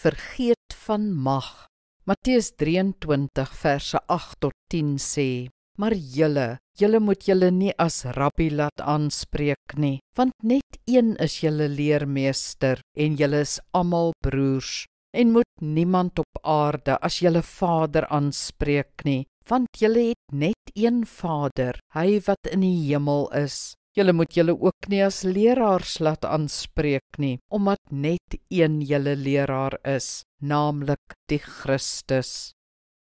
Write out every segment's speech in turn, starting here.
vergeet van mag. Matteus 23 verse 8 tot 10 sê, maar julle moet julle nie as rabbi laat aanspreek nie, want net een is julle leermeester, en julle is almal broers. En moet niemand op aarde as julle Vader aanspreek nie, want julle het net een Vader, hy wat in die hemel is. Julle moet julle ook nie as leraars laat aanspreek nie, omdat net een julle leraar is, naamlik die Christus.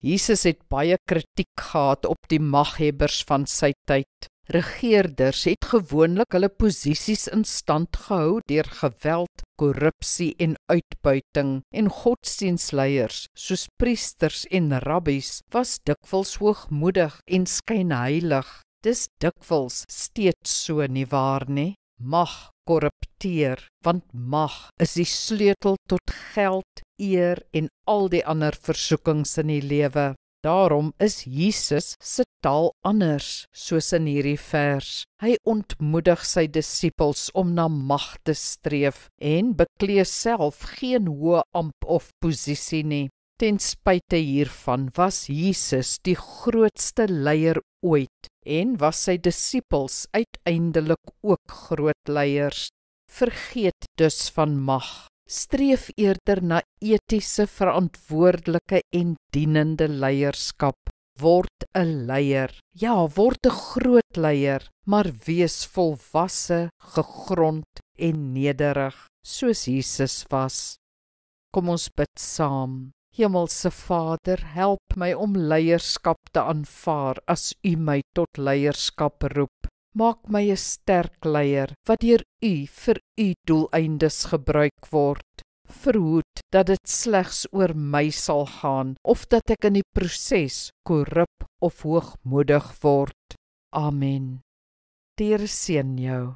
Jesus het baie kritiek gehad op die maghebbers van sy tyd. Regeerders het gewoonlik hulle posisies in stand gehou deur geweld, korrupsie en uitbuiting, en godsdienstleiers, soos priesters en rabbies, was dikwels hoogmoedig en skynheilig. Dis dikwels steeds so nie waar nie. Mag korrupteer, want mag is die sleutel tot geld, eer en al die ander versoekings in die lewe. Daarom is Jesus se taal anders, soos in hierdie vers. Hy ontmoedig sy disippels om na mag te streef en beklee self geen hoë ampt of posisie nie. Ten spyte hiervan was Jesus die grootste leier ooit en was sy disippels uiteindelik ook groot leiers. Vergeet dus van mag. Streef eerder na etiese, verantwoordelike en dienende leierskap. Word 'n leier. Ja, word 'n groot leier, maar wees volwasse, gegrond en nederig, soos Jesus was. Kom ons bid saam. Hemelse Vader, help my om leierskap te aanvaar as U my tot leierskap roep. Maak my 'n sterk leier wat deur U vir U doeleindes gebruik word. Verhoed dat dit slegs oor my sal gaan of dat ek in die proses korrup of hoogmoedig word. Amen. Die Here seën jou.